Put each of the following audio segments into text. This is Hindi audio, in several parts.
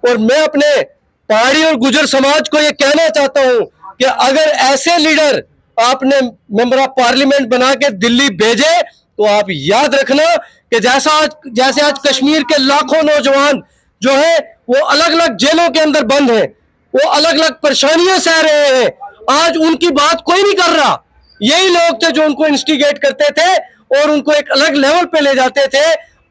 और मैं अपने पहाड़ी और गुजर समाज को ये कहना चाहता हूं कि अगर ऐसे लीडर आपने मेंबर ऑफ पार्लियामेंट बना के दिल्ली भेजे तो आप याद रखना कि जैसे आज कश्मीर के लाखों नौजवान जो है वो अलग अलग जेलों के अंदर बंद हैं, वो अलग अलग परेशानियां सह रहे हैं, आज उनकी बात कोई नहीं कर रहा। यही लोग थे जो उनको इंस्टिगेट करते थे और उनको एक अलग लेवल पे ले जाते थे।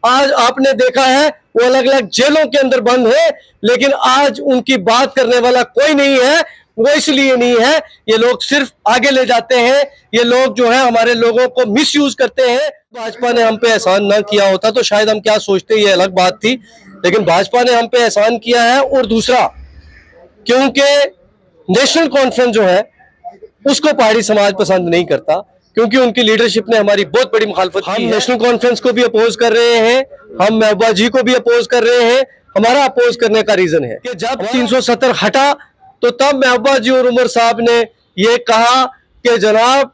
आज आपने देखा है वो अलग अलग जेलों के अंदर बंद है, लेकिन आज उनकी बात करने वाला कोई नहीं है। वो इसलिए नहीं है, ये लोग सिर्फ आगे ले जाते हैं, ये लोग जो है हमारे लोगों को मिसयूज करते हैं। भाजपा ने हम पे एहसान ना किया होता तो शायद हम क्या सोचते, ये अलग बात थी, लेकिन भाजपा ने हम पे एहसान किया है। और दूसरा, क्योंकि नेशनल कॉन्फ्रेंस जो है उसको पहाड़ी समाज पसंद नहीं करता, क्योंकि उनकी लीडरशिप ने हमारी बहुत बड़ी मुखालफत की। हम नेशनल कॉन्फ्रेंस को भी अपोज कर रहे हैं, हम महबूबा जी को भी अपोज कर रहे हैं। हमारा अपोज करने का रीजन है कि जब 370 हटा तो तब महबूबा जी और उमर साहब ने ये कहा कि जनाब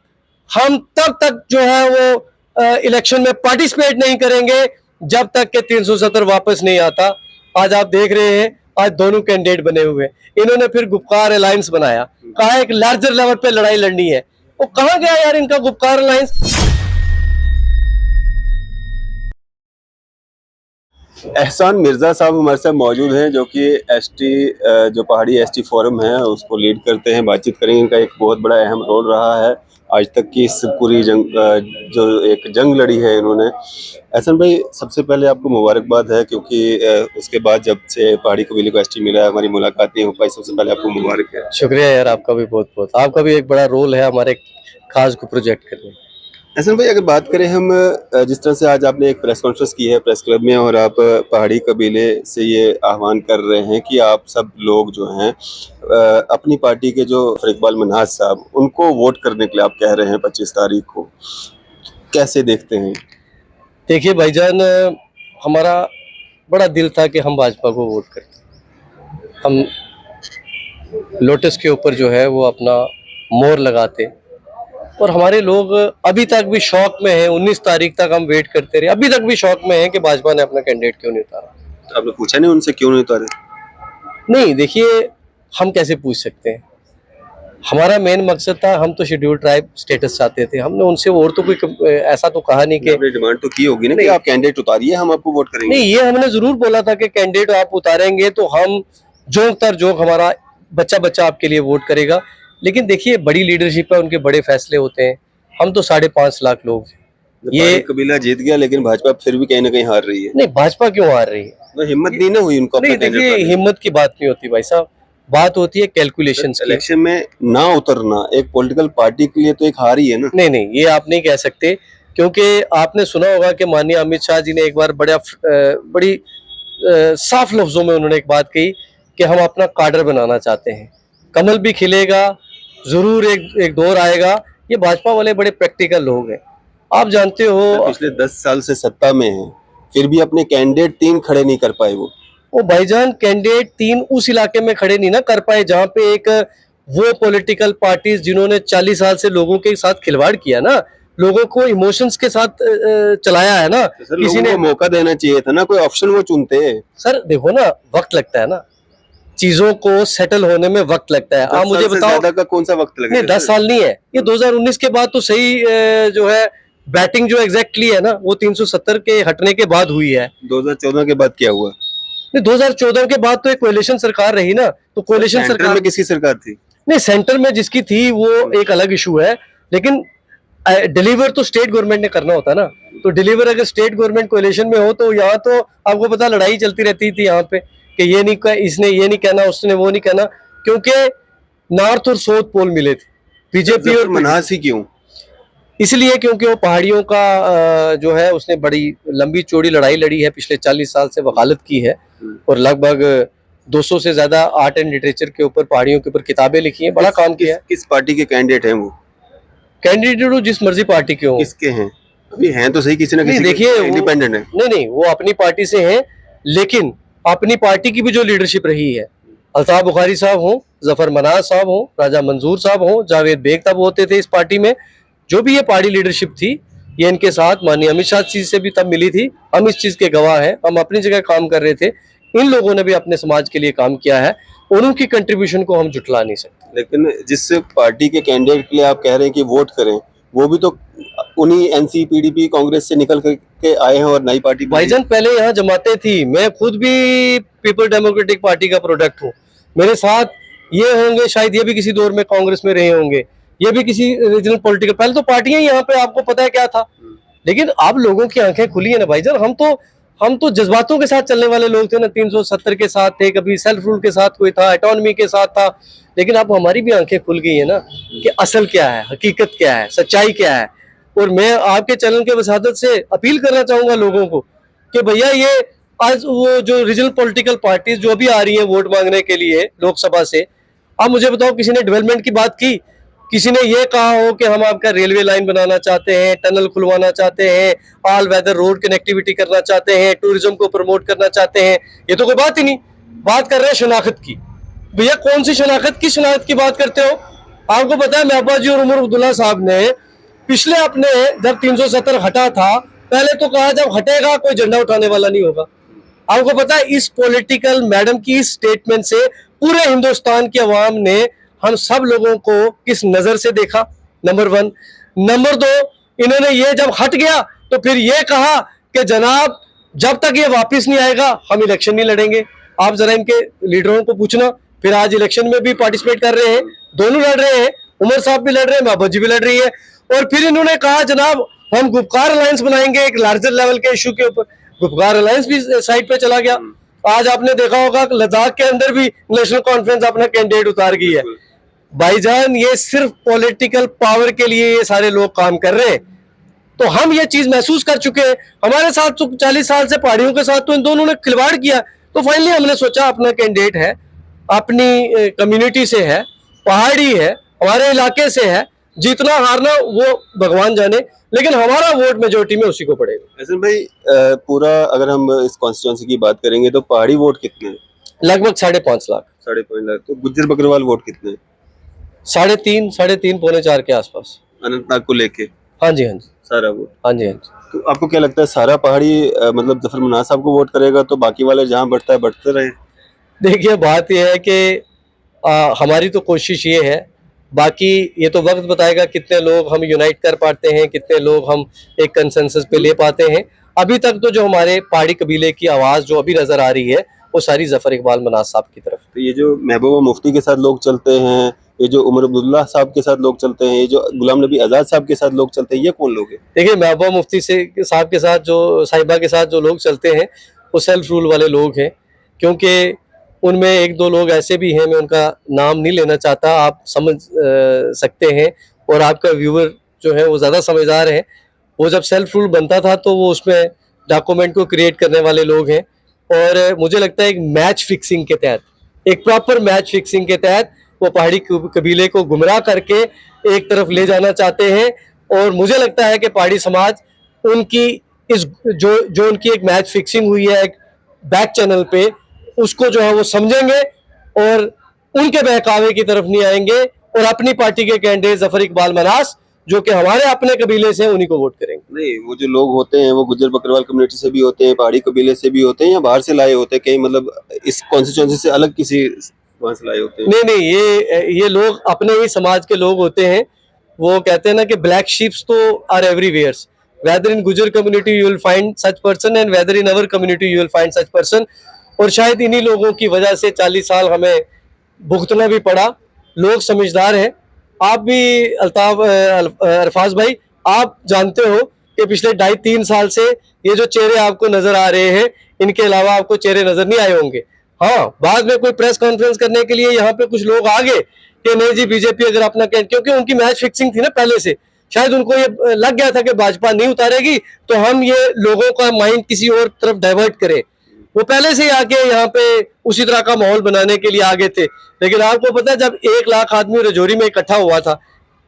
हम तब तक जो है वो इलेक्शन में पार्टिसिपेट नहीं करेंगे जब तक के 370 वापस नहीं आता। आज आप देख रहे हैं, आज दोनों कैंडिडेट बने हुए, इन्होंने फिर गुपकार अलायंस बनाया, कहा एक लार्जर लेवल पे लड़ाई लड़नी है। वो कहां गया यार इनका गुपकार अलायंस? एहसान मिर्जा साहब हमारे साथ मौजूद हैं, जो कि एसटी जो पहाड़ी एसटी फोरम है उसको लीड करते हैं। बातचीत करेंगे, इनका एक बहुत बड़ा अहम रोल रहा है आज तक की इस पूरी जंग, जो एक जंग लड़ी है इन्होंने। एहसान भाई, सबसे पहले आपको मुबारकबाद है, क्योंकि उसके बाद जब से पहाड़ी कबीले को एसटी मिला है हमारी मुलाकात नहीं हो पाई। सबसे पहले आपको मुबारक है। शुक्रिया यार, आपका भी बहुत बहुत। आपका भी एक बड़ा रोल है हमारे खास को प्रोजेक्ट करने में। एहसान भाई, अगर बात करें हम, जिस तरह से आज आपने एक प्रेस कॉन्फ्रेंस की है प्रेस क्लब में, और आप पहाड़ी कबीले से ये आह्वान कर रहे हैं कि आप सब लोग जो हैं अपनी पार्टी के जो इकबाल मन्हाज साहब उनको वोट करने के लिए आप कह रहे हैं 25 तारीख को, कैसे देखते हैं? देखिए भाईजान, हमारा बड़ा दिल था कि हम भाजपा को वोट करें। हम लोटस के ऊपर जो है वो अपना मोहर लगाते, और हमारे लोग अभी तक भी शौक में हैं। 19 तारीख तक हम वेट करते रहे, अभी तक भी शौक में हैं कि भाजपा ने अपना कैंडिडेट क्यों नहीं उतारा। तो आपने पूछा नहीं उनसे क्यों नहीं उतारे? नहीं, देखिए हम कैसे पूछ सकते हैं, हमारा मेन मकसद था, हम तो शेड्यूल ट्राइब स्टेटस चाहते थे। हमने उनसे और तो कोई ऐसा तो कहा नहीं कि आपने डिमांड तो की होगी ना कि आप कैंडिडेट उतारिए, हम आपको वोट करेंगे। नहीं, ये हमने जरूर बोला था कि कैंडिडेट आप उतारेंगे तो हम जोक तर जोक हमारा बच्चा बच्चा आपके लिए वोट करेगा। लेकिन देखिए, बड़ी लीडरशिप है, उनके बड़े फैसले होते हैं। हम तो 5.5 लाख लोग, ये कबीला जीत गया लेकिन भाजपा फिर भी कहीं ना कहीं हार रही है। नहीं, भाजपा क्यों हार रही है? तो हिम्मत नहीं ना हुई उनको? नहीं, देखिए हिम्मत की बात नहीं होती भाई साहब, बात होती है कैलकुलेशंस की। इलेक्शन में ना उतरना एक पॉलिटिकल पार्टी के लिए तो एक हार ही है ना। नहीं नहीं, ये आप नहीं कह सकते, क्योंकि आपने सुना होगा कि माननीय अमित शाह जी ने एक बार बड़ी साफ लफ्जों में उन्होंने एक बात कही कि हम अपना काडर बनाना चाहते हैं, कमल भी खिलेगा, जरूर एक दौर आएगा। ये भाजपा वाले बड़े प्रैक्टिकल लोग हैं, आप जानते हो। पिछले 10 साल से सत्ता में हैं, फिर भी अपने कैंडिडेट 3 खड़े नहीं कर पाए। वो भाईजान कैंडिडेट 3 उस इलाके में खड़े नहीं ना कर पाए जहां पे एक वो पॉलिटिकल पार्टीज जिन्होंने 40 साल से लोगों के साथ खिलवाड़ किया ना, लोगों को इमोशंस के साथ चलाया है ना। तो किसी ने मौका देना चाहिए था ना, कोई ऑप्शन वो चुनते। सर देखो ना, वक्त लगता है ना, चीजों को सेटल होने में वक्त लगता है। आप मुझे बताओ का कौन सा वक्त लगेगा? नहीं, 10 साल नहीं है, ये 2019 के बाद तो सही जो है बैटिंग जो एग्जैक्टली है ना वो 370 के हटने के बाद हुई है। 2014 के बाद क्या हुआ? नहीं, 2014 के बाद तो एक कोएलिशन सरकार रही ना, तो कोएलिशन सरकार में किसकी सरकार थी? नहीं, सेंटर में जिसकी थी वो एक अलग इशू है, लेकिन डिलीवर तो स्टेट गवर्नमेंट ने करना होता ना। तो डिलीवर अगर स्टेट गवर्नमेंट कोएलिशन में हो तो यहाँ तो आपको पता लड़ाई चलती रहती थी यहाँ पे कि ये नहीं, इसने ये नहीं कहना, उसने वो नहीं कहना, क्योंकि नॉर्थ और साउथ पोल मिले थे बीजेपी और मन्हाज ही। क्यों? इसलिए क्योंकि वो पहाड़ियों का जो है उसने बड़ी लंबी चौड़ी लड़ाई लड़ी है, पिछले 40 साल से वकालत की है, और लगभग 200 से ज्यादा आर्ट एंड लिटरेचर के ऊपर, पहाड़ियों के ऊपर किताबें लिखी हैं, बड़ा काम किया है। किस पार्टी के कैंडिडेट हैं वो? कैंडिडेट जिस मर्जी पार्टी के हो। किसके हैं? अभी हैं तो सही, किसी ना किसी। देखिए, इंडिपेंडेंट है। नहीं, वो अपनी पार्टी से हैं, लेकिन अपनी पार्टी की भी जो लीडरशिप रही है, अल्ताफ बुखारी साहब हो, जफर मनाज साहब हो, राजा मंजूर साहब हो, जावेद बेग तब होते थे इस पार्टी में, जो भी ये पार्टी लीडरशिप थी ये इनके साथ माननीय अमित शाह जी से भी तब मिली थी। हम इस चीज के गवाह हैं, हम अपनी जगह काम कर रहे थे इन लोगों ने भी अपने समाज के लिए काम किया है और उनकी कंट्रीब्यूशन को हम जुटला नहीं सकते। लेकिन जिस पार्टी के कैंडिडेट के लिए आप कह रहे हैं कि वोट करें, वो भी तो उन्हीं एनसी पीडीपी कांग्रेस से निकल करके आए हैं और नई पार्टी बनाई है। भाईजान पहले यहाँ जमाते थी, मैं खुद भी पीपल डेमोक्रेटिक पार्टी का प्रोडक्ट हूँ। मेरे साथ ये होंगे, शायद ये भी किसी दौर में कांग्रेस में रहे होंगे, ये भी किसी रीजनल पॉलिटिकल, पहले तो पार्टियां यहाँ पे आपको पता है क्या था। लेकिन अब लोगों की आंखें खुली है ना भाईजान। हम तो जज्बातों के साथ चलने वाले लोग थे ना, 370 के साथ थे, कभी सेल्फ रूल के साथ कोई था, ऑटोनॉमी के साथ था। लेकिन अब हमारी भी आंखें खुल गई है ना कि असल क्या है, हकीकत क्या है, सच्चाई क्या है। और मैं आपके चैनल के वसादत से अपील करना चाहूंगा लोगों को कि भैया ये आज वो जो रीजनल पॉलिटिकल पार्टीज जो अभी आ रही है वोट मांगने के लिए लोकसभा से, आप मुझे बताओ किसी ने डेवलपमेंट की बात की? किसी ने ये कहा हो कि हम आपका रेलवे लाइन बनाना चाहते हैं, टनल खुलवाना चाहते हैं, ऑल वेदर रोड कनेक्टिविटी करना चाहते हैं, टूरिज्म को प्रमोट करना चाहते हैं? ये तो कोई बात ही नहीं। बात कर रहे हैं शनाख्त की। भैया कौन सी शनाख्त की, शनाख्त की बात करते हो? आपको पता है महबूबा जी और उमर अब्दुल्ला साहब ने पिछले अपने जब 370 हटा था, पहले तो कहा जब हटेगा कोई झंडा उठाने वाला नहीं होगा। आपको पता है इस पॉलिटिकल मैडम की इस स्टेटमेंट से पूरे हिंदुस्तान की आवाम ने हम सब लोगों को किस नजर से देखा, नंबर 1। नंबर 2, इन्होंने ये जब हट गया तो फिर ये कहा कि जनाब जब तक ये वापस नहीं आएगा हम इलेक्शन नहीं लड़ेंगे। आप जरा इनके लीडरों को पूछना, फिर आज इलेक्शन में भी पार्टिसिपेट कर रहे हैं, दोनों लड़ रहे हैं, उमर साहब भी लड़ रहे हैं, महबूबा जी भी लड़ रही है। और फिर इन्होंने कहा जनाब हम गुपकार अलायंस बनाएंगे एक लार्जर लेवल के इशू के ऊपर। गुपकार अलायंस भी साइड पे चला गया। आज आपने देखा होगा लद्दाख के अंदर भी नेशनल कॉन्फ्रेंस अपना कैंडिडेट उतार गई है। भाईजान ये सिर्फ पॉलिटिकल पावर के लिए ये सारे लोग काम कर रहे हैं। तो हम ये चीज महसूस कर चुके हैं। हमारे साथ तो 40 साल से पहाड़ियों के साथ तो इन दोनों ने खिलवाड़ किया। तो फाइनली हमने सोचा अपना कैंडिडेट है, अपनी कम्युनिटी से है, पहाड़ी है, हमारे इलाके से है, जीतना हारना वो भगवान जाने, लेकिन हमारा वोट मेजोरिटी में उसी को पड़ेगा। हसन भाई, पूरा अगर हम इस कॉन्स्टिट्यूंसी की बात करेंगे तो पहाड़ी वोट कितने हैं? लगभग 5.5 लाख। 5.5 लाख। तो गुज्जर बकरवाल वोट कितने हैं? 3.5 पौने 4 के आसपास। अनंतनाग को लेके हाँ जी, हाँ जी, सारा वोट। हाँ जी, हाँ जी। तो आपको क्या लगता है सारा पहाड़ी मतलब जफर मनाज साहब को वोट करेगा तो बाकी वाले जहां बढ़ता है बढ़ते रहे? देखिए बात यह है कि हमारी तो कोशिश ये है, बाकी ये तो वक्त बताएगा कितने लोग हम यूनाइट कर पाते हैं, कितने लोग हम एक कंसेंसस पे ले पाते हैं। अभी तक तो जो हमारे पहाड़ी कबीले की आवाज़ जो अभी नज़र आ रही है वो सारी जफर इकबाल मनाज साहब की तरफ। तो ये जो महबूबा मुफ्ती के साथ लोग चलते हैं, ये जो उमर अब्दुल्ला साहब के साथ लोग चलते हैं, ये जो गुलाम नबी आज़ाद साहब के साथ लोग चलते हैं, ये कौन लोग हैं? देखिए महबूबा मुफ्ती से साहब के साथ जो साहिबा के साथ जो लोग चलते हैं वो सेल्फ रूल वाले लोग हैं, क्योंकि उनमें एक दो लोग ऐसे भी हैं, मैं उनका नाम नहीं लेना चाहता, आप समझ सकते हैं और आपका व्यूअर जो है वो ज़्यादा समझदार है। वो जब सेल्फ रूल बनता था तो वो उसमें डॉक्यूमेंट को क्रिएट करने वाले लोग हैं और मुझे लगता है एक मैच फिक्सिंग के तहत, एक प्रॉपर मैच फिक्सिंग के तहत वो पहाड़ी कबीले को गुमराह करके एक तरफ ले जाना चाहते हैं। और मुझे लगता है कि पहाड़ी समाज उनकी इस जो उनकी एक मैच फिक्सिंग हुई है एक बैक चैनल पे, उसको जो है वो समझेंगे और उनके बहकावे की तरफ नहीं आएंगे और अपनी पार्टी के कैंडिडेट जफर इकबाल मनास जो कि हमारे अपने कबीले से उन्हीं को वोट करेंगे। नहीं, वो जो लोग होते हैं वो गुज्जर बकरवाल कम्युनिटी से भी होते हैं, पहाड़ी कबीले से भी होते हैं, या बाहर से लाए होते हैं कहीं, मतलब इस कॉन्स्टिट्यूंसी से अलग किसी वहां से लाए होते हैं? नहीं, ये लोग अपने ही समाज के लोग होते हैं। वो कहते हैं ना कि ब्लैक शीप्स तो are everywhere, whether in Gujjar community you will find such person and whether in our community you will find such person. और शायद इन्हीं लोगों की वजह से 40 साल हमें भुगतना भी पड़ा। लोग समझदार हैं। आप भी अल्ताफ अरफाज भाई, आप जानते हो कि पिछले 2.5-3 साल से ये जो चेहरे आपको नजर आ रहे हैं, इनके अलावा आपको चेहरे नजर नहीं आए होंगे। हाँ, बाद में कोई प्रेस कॉन्फ्रेंस करने के लिए यहाँ पे कुछ लोग आ गए कि नहीं जी बीजेपी अगर अपना, क्योंकि उनकी मैच फिक्सिंग थी ना पहले से, शायद उनको ये लग गया था कि भाजपा नहीं उतारेगी तो हम ये लोगों का माइंड किसी और तरफ डाइवर्ट करें। वो पहले से ही आके यहाँ पे उसी तरह का माहौल बनाने के लिए आ गए थे। लेकिन आपको पता है जब 1 लाख आदमी रजौरी में इकट्ठा हुआ था,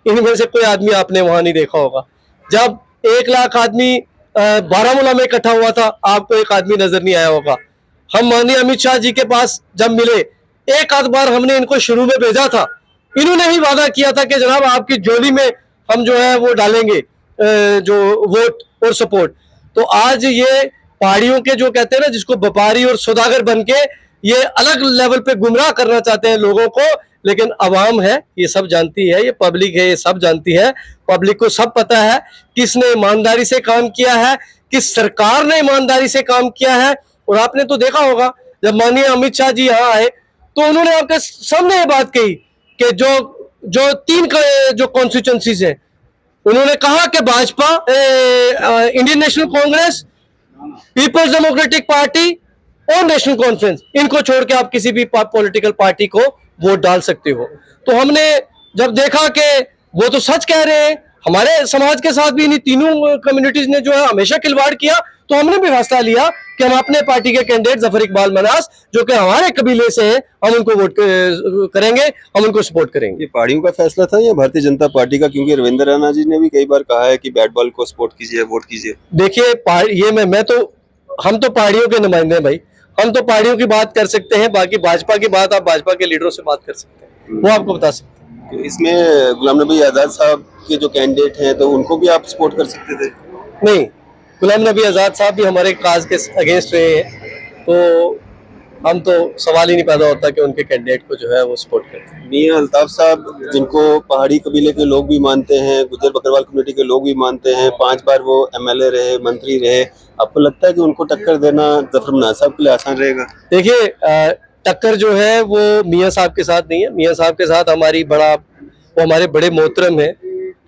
इनमें से कोई आदमी आपने वहां नहीं देखा होगा। जब 1 लाख आदमी बारामूला में इकट्ठा हुआ था, आपको एक आदमी नजर नहीं आया होगा। हम माननीय अमित शाह जी के पास जब मिले, एक आध बार हमने इनको शुरू में भेजा था, इन्होंने ही वादा किया था कि जनाब आपकी झोली में हम जो है वो डालेंगे जो वोट और सपोर्ट। तो आज ये पहाड़ियों के जो कहते हैं ना, जिसको व्यापारी और सौदागर बन के ये अलग लेवल पे गुमराह करना चाहते हैं लोगों को, लेकिन अवाम है ये सब जानती है, ये पब्लिक है ये सब जानती है। पब्लिक को सब पता है किसने ईमानदारी से काम किया है, किस सरकार ने ईमानदारी से काम किया है। और आपने तो देखा होगा जब माननीय अमित शाह जी यहाँ आए तो उन्होंने आपके सामने ये बात कही कि जो जो तीन जो कॉन्स्टिट्यूंसीज है, उन्होंने कहा कि Bhajpa, Indian National Congress, Peoples Democratic Party और नेशनल कॉन्फ्रेंस, इनको छोड़ के आप किसी भी पॉलिटिकल पार्टी को वोट डाल सकते हो। तो हमने जब देखा कि वो तो सच कह रहे हैं, हमारे समाज के साथ भी इन तीनों कम्युनिटीज ने जो है हमेशा खिलवाड़ किया, तो हमने भी फैसला लिया कि हम अपने पार्टी के कैंडिडेट जफर इकबाल मनास, जो कि हमारे कबीले से हैं, हम उनको वोट करेंगे, हम उनको सपोर्ट करेंगे। ये पहाड़ियों का फैसला था या भारतीय जनता पार्टी का? क्योंकि रविंद्र रैना जी ने भी कई बार कहा है कि बैट बॉल को सपोर्ट कीजिए, वोट कीजिए। देखिए ये मैं तो, हम तो पहाड़ियों के नुमाइंदे हैं भाई, हम तो पहाड़ियों की बात कर सकते हैं, बाकी भाजपा की बात आप भाजपा के लीडरों से बात कर सकते हैं, वो आपको बता सकते हैं। तो इसमें गुलाम नबी आजाद साहब के जो कैंडिडेट हैं तो उनको भी आप सपोर्ट कर सकते थे? नहीं, गुलाम नबी आजाद साहब भी हमारे काज के अगेंस्ट रहे हैं, तो हम तो सवाल ही नहीं पैदा होता कि उनके कैंडिडेट को जो है वो सपोर्ट करते हैं। मियां अल्ताफ साहब, जिनको पहाड़ी कबीले के लोग भी मानते हैं, गुज्जर बकरवाल कम्युनिटी के लोग भी मानते हैं, 5 बार वो एमएलए रहे, मंत्री रहे, आपको लगता है कि उनको टक्कर देना जफर मनास साहब के लिए आसान रहेगा? देखिए, टक्कर जो है वो मियां साहब के साथ नहीं है। मियां साहब के साथ वो हमारे बड़े मोहतरम हैं,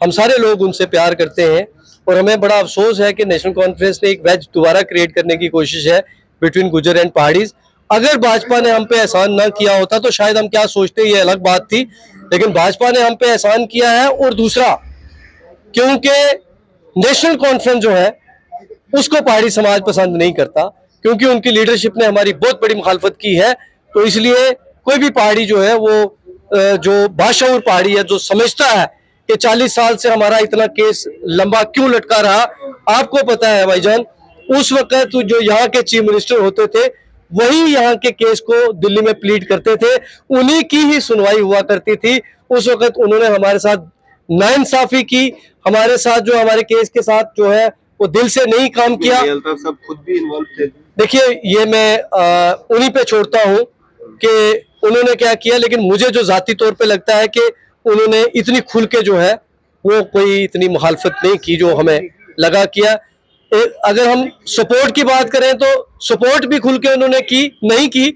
हम सारे लोग उनसे प्यार करते हैं, और हमें बड़ा अफसोस है कि नेशनल कॉन्फ्रेंस ने एक वेज दोबारा क्रिएट करने की कोशिश है बिटवीन गुज्जर एंड पहाड़ीज। अगर भाजपा ने हम पे एहसान ना किया होता तो शायद हम क्या सोचते, ये अलग बात थी, लेकिन भाजपा ने हम पे एहसान किया है। और दूसरा, क्योंकि नेशनल कॉन्फ्रेंस जो है उसको पहाड़ी समाज पसंद नहीं करता, क्योंकि उनकी लीडरशिप ने हमारी बहुत बड़ी मुखालफत की है, तो इसलिए कोई भी पहाड़ी जो है वो जो बाशऊर पहाड़ी है, जो समझता है कि 40 साल से हमारा इतना केस लंबा क्यों लटका रहा। आपको पता है भाईजान, उस वक्त जो यहाँ के चीफ मिनिस्टर होते थे वही यहाँ के केस को दिल्ली में प्लीड करते थे, उन्हीं की ही सुनवाई हुआ करती थी। उस वक्त उन्होंने हमारे साथ नाइंसाफी की, हमारे साथ जो हमारे केस के साथ जो है वो दिल से नहीं काम किया। अल्ताफ साहब खुद भी इन्वॉल्व थे। देखिए, ये मैं उन्हीं पे छोड़ता हूँ कि उन्होंने क्या किया, लेकिन मुझे जो जाती तौर पे लगता है कि उन्होंने इतनी खुल के जो है वो कोई इतनी मुखालफत नहीं की जो हमें लगा किया। अगर हम सपोर्ट की बात करें तो सपोर्ट भी खुल के उन्होंने की नहीं की,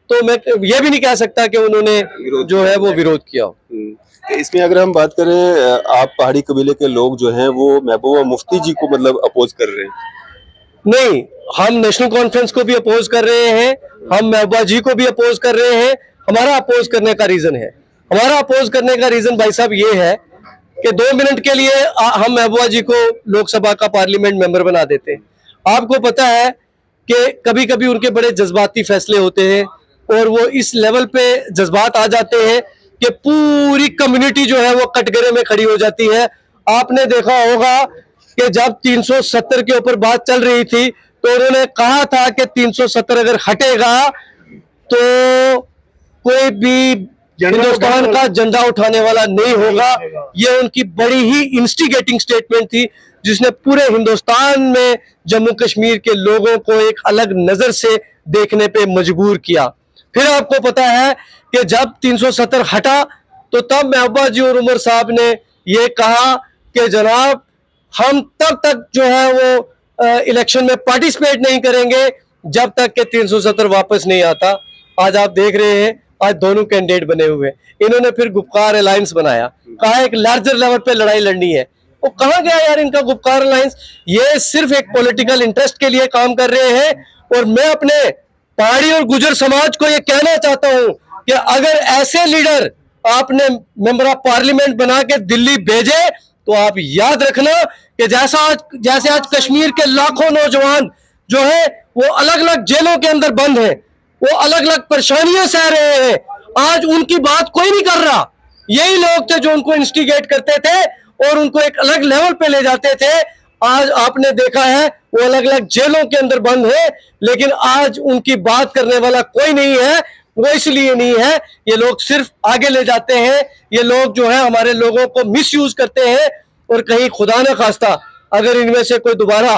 तो मैं ये भी नहीं कह सकता कि उन्होंने जो है वो विरोध किया हो। तो इसमें अगर हम बात करें, आप पहाड़ी कबीले के लोग जो हैं वो महबूबा मुफ्ती जी को मतलब अपोज कर रहे हैं? नहीं, हम नेशनल कॉन्फ्रेंस को भी अपोज कर रहे हैं, हम महबूबा जी को भी अपोज कर रहे हैं। हमारा अपोज करने का रीजन है, हमारा अपोज करने का रीजन भाई साहब ये है कि 2 मिनट के लिए हम महबूबा जी को लोकसभा का पार्लियामेंट मेंबर बना देते हैं। आपको पता है कि कभी कभी उनके बड़े जज्बाती फैसले होते हैं और वो इस लेवल पे जज्बात आ जाते हैं कि पूरी कम्युनिटी जो है वो कटघरे में खड़ी हो जाती है। आपने देखा होगा कि जब 370 के ऊपर बात चल रही थी तो उन्होंने कहा था कि 370 अगर हटेगा तो कोई भी हिंदुस्तान का झंडा उठाने वाला नहीं होगा। ये उनकी बड़ी ही इंस्टिगेटिंग स्टेटमेंट थी, जिसने पूरे हिंदुस्तान में जम्मू कश्मीर के लोगों को एक अलग नजर से देखने पे मजबूर किया। फिर आपको पता है कि जब 370 हटा तो तब महबूबा जी और उमर साहब ने ये कहा कि जनाब हम तब तक जो है वो इलेक्शन में पार्टिसिपेट नहीं करेंगे जब तक कि 370 वापस नहीं आता। आज आप देख रहे हैं, आज दोनों कैंडिडेट बने हुए। इन्होंने फिर गुपकार अलायंस बनाया, कहा एक लार्जर लेवल पे लड़ाई लड़नी है। वो कहाँ गया यार इनका गुपकार अलायंस? ये सिर्फ एक पॉलिटिकल इंटरेस्ट के लिए काम कर रहे हैं। और मैं अपने पहाड़ी और गुजर समाज को ये कहना चाहता हूं कि अगर ऐसे लीडर आपने मेंबर ऑफ पार्लियामेंट बना के दिल्ली भेजे तो आप याद रखना कि जैसे आज कश्मीर के लाखों नौजवान जो है वो अलग अलग जेलों के अंदर बंद हैं, वो अलग अलग परेशानियां सह रहे हैं, आज उनकी बात कोई नहीं कर रहा। यही लोग थे जो उनको इंस्टिगेट करते थे और उनको एक अलग लेवल पे ले जाते थे। आज आपने देखा है वो अलग अलग जेलों के अंदर बंद है, लेकिन आज उनकी बात करने वाला कोई नहीं है। वो इसलिए नहीं है, ये लोग सिर्फ आगे ले जाते हैं, ये लोग जो है हमारे लोगों को मिसयूज करते हैं। और कहीं खुदा न खास्ता अगर इनमें से कोई दोबारा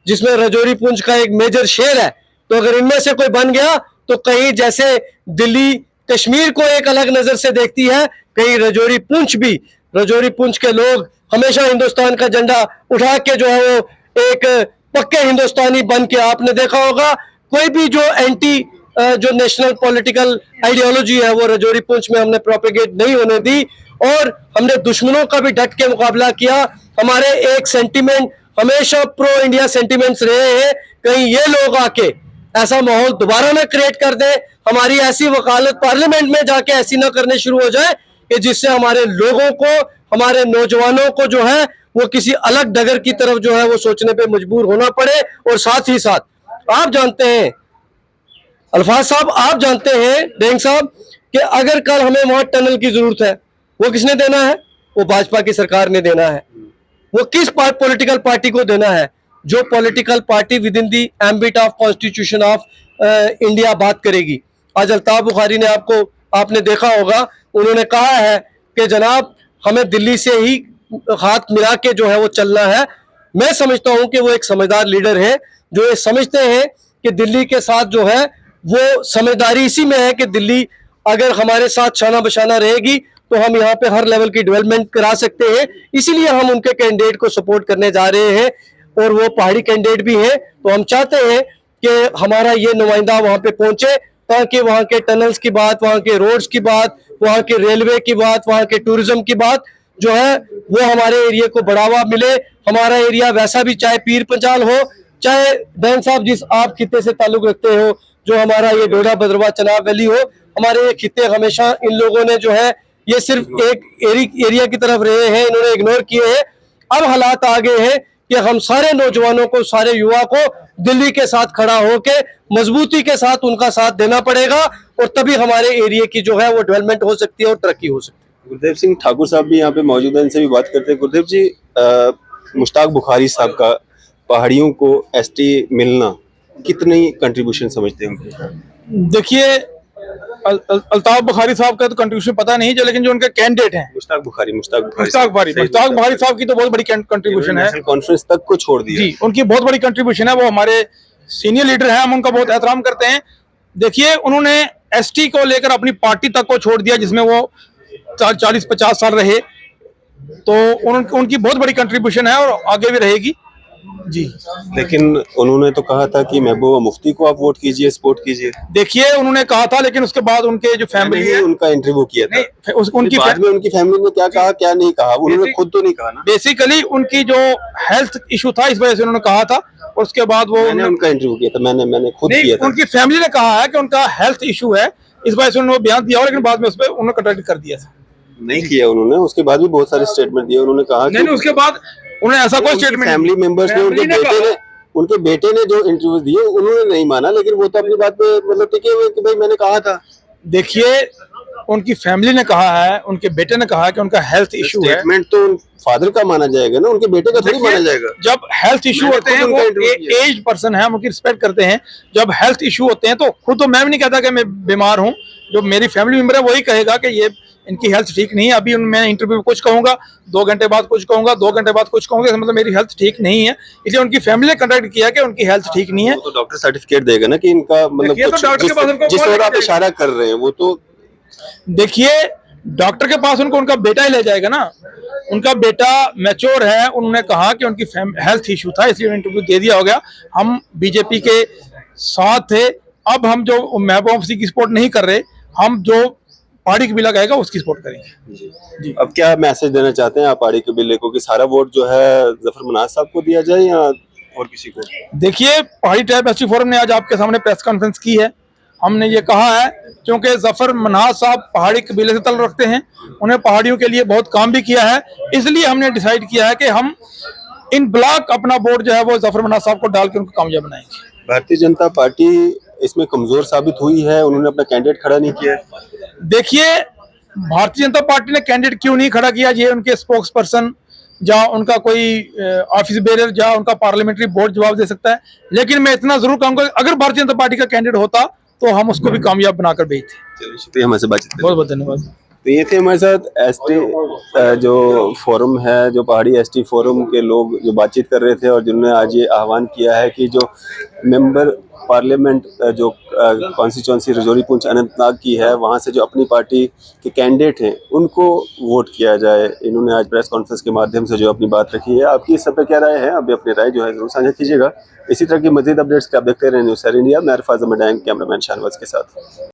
जिसमें रजौरी पुंछ का एक मेजर शेर है, तो अगर इनमें से कोई बन गया तो कहीं जैसे दिल्ली कश्मीर को एक अलग नजर से देखती है, कहीं रजौरी पुंछ के लोग हमेशा हिंदुस्तान का झंडा उठा के जो है वो एक पक्के हिंदुस्तानी बन के, आपने देखा होगा कोई भी जो एंटी जो नेशनल पॉलिटिकल आइडियोलॉजी है वो रजौरी पुंछ में हमने प्रोपेगेट नहीं होने दी, और हमने दुश्मनों का भी डट के मुकाबला किया। हमारे एक सेंटीमेंट हमेशा प्रो इंडिया सेंटीमेंट्स रहे हैं, कहीं ये लोग आके ऐसा माहौल दोबारा ना क्रिएट कर दे, हमारी ऐसी वकालत पार्लियामेंट में जाके ऐसी ना करने शुरू हो जाए कि जिससे हमारे लोगों को, हमारे नौजवानों को जो है वो किसी अलग डगर की तरफ जो है वो सोचने पे मजबूर होना पड़े। और साथ ही साथ आप जानते हैं अल्फाज साहब, आप जानते हैं डेंग साहब, कि अगर कल हमें वहां टनल की जरूरत है, वो किसने देना है? वो भाजपा की सरकार ने देना है। वो किस पॉलिटिकल पार्टी को देना है? जो political party with in the ambit of constitution of India बात करेगी। आज अल्ताफ बुखारी ने आपने देखा होगा, उन्होंने कहा है कि जनाब हमें दिल्ली से ही हाथ मिला के जो है वो चलना है। मैं समझता हूं कि वो एक समझदार लीडर है, जो ये समझते हैं कि दिल्ली के साथ जो है वो समझदारी इसी में है कि दिल्ली अगर हमारे साथ शाना बशाना रहेगी तो हम यहाँ पे हर लेवल की डेवलपमेंट करा सकते हैं। इसीलिए हम उनके कैंडिडेट को सपोर्ट करने जा रहे हैं, और वो पहाड़ी कैंडिडेट भी हैं। तो हम चाहते हैं कि हमारा ये नुमाइंदा वहां पे पहुंचे, ताकि वहां के टनल्स की बात, वहां के रोड्स की बात, वहां के रेलवे की बात, वहां के टूरिज्म की बात जो है वो हमारे एरिया को बढ़ावा मिले। हमारा एरिया वैसा भी, चाहे पीर पंचाल हो, चाहे बैन साहब जिस आप खिते से ताल्लुक रखते हो, जो हमारा ये डोडा भद्रवा चनाब वैली हो, हमारे ये खिते हमेशा इन लोगों ने जो है ये सिर्फ एक एरिया की तरफ रहे हैं, इन्होंने इग्नोर किए हैं। अब हालात आ गए हैं कि हम सारे नौजवानों को, सारे युवा को दिल्ली के साथ खड़ा होकर मजबूती के साथ उनका साथ देना पड़ेगा, और तभी हमारे एरिया की जो है वो डेवलपमेंट हो सकती है और तरक्की हो सकती है। गुरदेव सिंह ठाकुर साहब भी यहाँ पे मौजूद हैं, इनसे भी बात करते हैं। गुरदेव जी, मुश्ताक बुखारी साहब का पहाड़ियों को एसटी मिलना कितनी कंट्रीब्यूशन समझते हैं उनकी? देखिए, अल्ताफ बुखारी साहब का तो कंट्रीब्यूशन पता नहीं, जो लेकिन जो उनके कैंडिडेट हैं मुश्ताक बुखारी मुश्ताक बुखारी साहब की तो बहुत बड़ी कंट्रीब्यूशन है। नेशनल कॉन्फ्रेंस तक को छोड़ दिया जी, उनकी बहुत बड़ी कंट्रीब्यूशन है। वो हमारे सीनियर लीडर हैं, हम उनका बहुत एहतराम करते हैं। देखिए, उन्होंने एसटी को लेकर अपनी पार्टी तक को छोड़ दिया, जिसमें वो 40-50 साल रहे, तो उनकी बहुत बड़ी कंट्रीब्यूशन है और आगे भी रहेगी जी। लेकिन उन्होंने तो कहा था कि महबूबा मुफ्ती को आप वोट कीजिए, सपोर्ट कीजिए। देखिए, उन्होंने कहा था, लेकिन उसके बाद उनके जो फैमिली है, उनका इंटरव्यू किया था, उनकी बाद में उनकी फैमिली ने क्या कहा क्या नहीं कहा, उन्होंने खुद तो नहीं कहा ना। बेसिकली उनकी जो हेल्थ इशू था, इस वजह से उन्होंने कहा था, और उसके बाद वो उनका इंटरव्यू किया था, मैंने खुद किया था। उनकी फैमिली ने कहा है कि उनका हेल्थ इशू है, इस वजह से उन्होंने बयान दिया, लेकिन बाद में उस पर उन्होंने कंट्रैक्ट कर दिया था। नहीं किया उन्होंने, उसके बाद भी बहुत सारे स्टेटमेंट दिए। उन्होंने कहा नहीं, उसके बाद उन्होंने ऐसा कोई स्टेटमेंट, फैमिली मेंबर्स ने, उनके बेटे ने जो इंटरव्यू दिए उन्होंने नहीं माना, लेकिन वो तो अपनी बात पे मतलब टिके हुए कि भाई मैंने कहा था। देखिए, उनकी फैमिली ने कहा है, उनके बेटे ने कहा है कि उनका हेल्थ इशू है। स्टेटमेंट तो फादर का माना जाएगा ना, उनके बेटे का थोड़ी माना जाएगा। जब हेल्थ इशू होते हैं, वो एज पर्सन है, हम उनकी रिस्पेक्ट करते हैं। जब हेल्थ इशू होते हैं तो खुद तो मैं भी नहीं कहता कि मैं बीमार हूँ, जो मेरी फैमिली मेंबर है वही कहेगा कि ये इनकी हेल्थ ठीक नहीं है। अभी मैं इंटरव्यू में कुछ कहूंगा, 2 घंटे बाद कुछ कहूंगा, 2 घंटे बाद कुछ कहूंगा, मतलब मेरी हेल्थ ठीक नहीं है। इसलिए उनकी फैमिली ने कंटैक्ट किया कि उनकी हेल्थ ठीक नहीं है। तो डॉक्टर सर्टिफिकेट देगा ना कि इनका मतलब जिस ओर आप इशारा कर रहे हैं वो तो। देखिए, डॉक्टर के पास उनका बेटा ही ले जाएगा ना। उनका बेटा मैच्योर है, उन्होंने कहा कि उनकी हेल्थ इशू था, इसलिए इंटरव्यू दे दिया हो गया। हम बीजेपी के साथ थे। अब हम जो महबूबा मुफ्ती की सपोर्ट नहीं कर रहे, हम जो पहाड़ी कबीला कहेगा उसकी सपोर्ट करेंगे जी। अब क्या मैसेज देना चाहते हैं आप पहाड़ी कबीले को, कि सारा वोट जो है जफर मनाज साहब को दिया जाए या और किसी को? देखिए, पहाड़ी ट्राइब एसटी फोरम ने आज आपके सामने प्रेस कॉन्फ्रेंस की है। हमने ये कहा है क्योंकि जफर मनाज साहब पहाड़ी कबीले से ताल्लुक रखते हैं, उन्हें पहाड़ियों के लिए बहुत काम भी किया है, इसलिए हमने डिसाइड किया है कि हम इन ब्लॉक अपना वोट जो है वो जफर मनाज साहब को डाल के उनको कामयाब बनाएंगे। भारतीय जनता पार्टी इसमें कमजोर साबित हुई है, उन्होंने अपना कैंडिडेट खड़ा नहीं किया है। देखिए, भारतीय जनता पार्टी ने कैंडिडेट क्यों नहीं खड़ा किया, ये उनके स्पोक्स पर्सन या उनका कोई ऑफिस बेरर या उनका पार्लियामेंट्री बोर्ड जवाब दे सकता है। लेकिन मैं इतना जरूर कहूंगा, अगर भारतीय जनता पार्टी का कैंडिडेट होता तो हम उसको भी कामयाब बनाकर भेजते। चलिए, शुक्रिया हमारे से बातचीत करने के लिए। बहुत बहुत धन्यवाद। तो ये थे हमारे साथ एसटी जो फोरम है, जो पहाड़ी एसटी फोरम के लोग जो बातचीत कर रहे थे और जिन्होंने आज ये आह्वान किया है कि जो मेंबर पार्लियामेंट जो कॉन्स्टिट्यूंसी रजौरी पुंछ अनंतनाग की है, वहाँ से जो अपनी पार्टी के कैंडिडेट हैं उनको वोट किया जाए। इन्होंने आज प्रेस कॉन्फ्रेंस के माध्यम से जो अपनी बात रखी है। आपकी इस सब पे क्या राय है? अभी अपनी राय जो है जरूर साझा कीजिएगा। इसी तरह की मजीद अपडेट्स के आप देखते रहे न्यूज़ सर इंडिया। मैं अरफाज अहमद, कैमरामैन शाहनवाज के साथ।